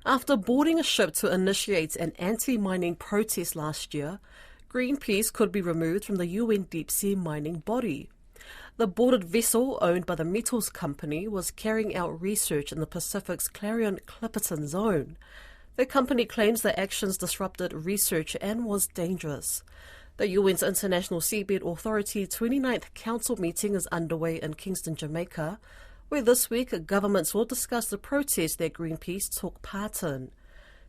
After boarding a ship to initiate an anti-mining protest last year, Greenpeace could be removed from the UN deep-sea mining body. The boarded vessel, owned by the metals company, was carrying out research in the Pacific's Clarion-Clipperton zone. The company claims the actions disrupted research and was dangerous. The UN's International Seabed Authority 29th Council meeting is underway in Kingston, Jamaica, where this week governments will discuss the protest that Greenpeace took part in.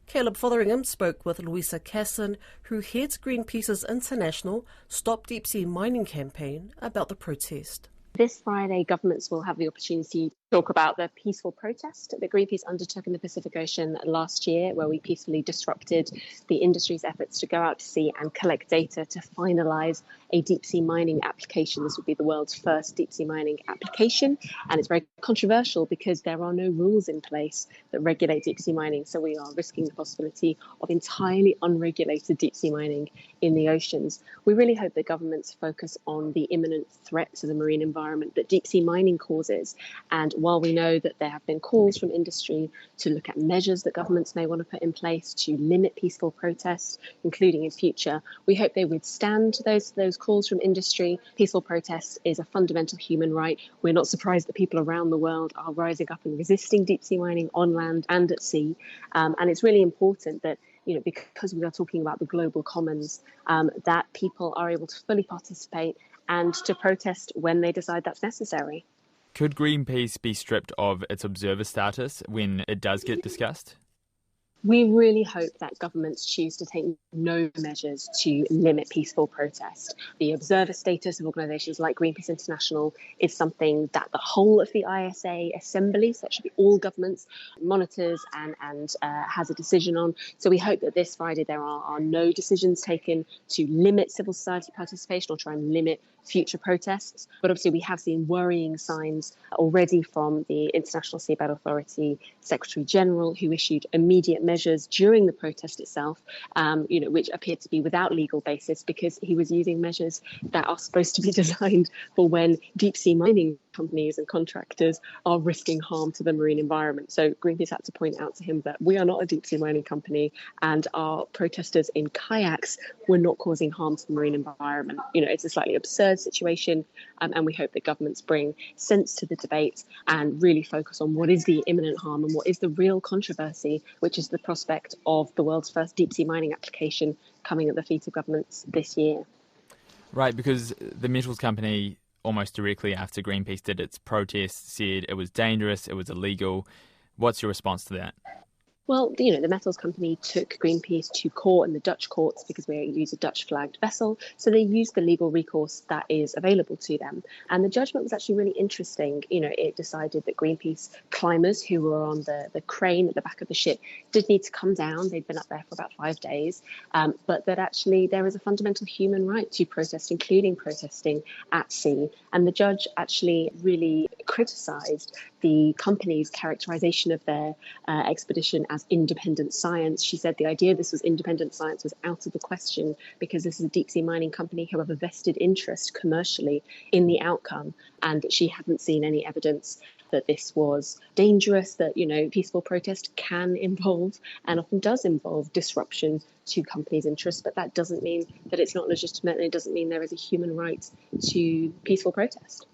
Caleb Fotheringham spoke with Louisa Casson, who heads Greenpeace's international Stop Deep Sea Mining campaign, about the protest. This Friday, governments will have the opportunity to talk about the peaceful protest that Greenpeace undertook in the Pacific Ocean last year, where we peacefully disrupted the industry's efforts to go out to sea and collect data to finalise a deep sea mining application. This would be the world's first deep sea mining application, and it's very controversial because there are no rules in place that regulate deep sea mining, so we are risking the possibility of entirely unregulated deep sea mining in the oceans. We really hope that governments focus on the imminent threat to the marine environment that deep sea mining causes. And while we know that there have been calls from industry to look at measures that governments may want to put in place to limit peaceful protests, including in future, we hope they withstand those calls from industry. Peaceful protests is a fundamental human right. We're not surprised that people around the world are rising up and resisting deep sea mining on land and at sea. And it's really important that, because we are talking about the global commons, that people are able to fully participate and to protest when they decide that's necessary. Could Greenpeace be stripped of its observer status when it does get discussed? We really hope that governments choose to take no measures to limit peaceful protest. The observer status of organisations like Greenpeace International is something that the whole of the ISA Assembly, so that should be all governments, monitors and has a decision on. So we hope that this Friday there are no decisions taken to limit civil society participation or try and limit future protests. But obviously we have seen worrying signs already from the International Seabed Authority Secretary General, who issued immediate measures during the protest itself, which appeared to be without legal basis because he was using measures that are supposed to be designed for when deep sea mining companies and contractors are risking harm to the marine environment. So Greenpeace had to point out to him that we are not a deep sea mining company and our protesters in kayaks were not causing harm to the marine environment. It's a slightly absurd situation, and we hope that governments bring sense to the debate and really focus on what is the imminent harm and what is the real controversy, which is the prospect of the world's first deep sea mining application coming at the feet of governments this year. Right, because the metals company, almost directly after Greenpeace did its protest, said it was dangerous, it was illegal. What's your response to that? Well, the metals company took Greenpeace to court in the Dutch courts because we use a Dutch-flagged vessel. So they used the legal recourse that is available to them. And the judgment was actually really interesting. It decided that Greenpeace climbers who were on the crane at the back of the ship did need to come down. They'd been up there for about 5 days. But that actually there is a fundamental human right to protest, including protesting at sea. And the judge actually really criticised the company's characterisation of their expedition as independent science. She said the idea this was independent science was out of the question because this is a deep sea mining company who have a vested interest commercially in the outcome, and she hadn't seen any evidence that this was dangerous, that peaceful protest can involve and often does involve disruption to companies' interests, but that doesn't mean that it's not legitimate, and it doesn't mean there is a human right to peaceful protest.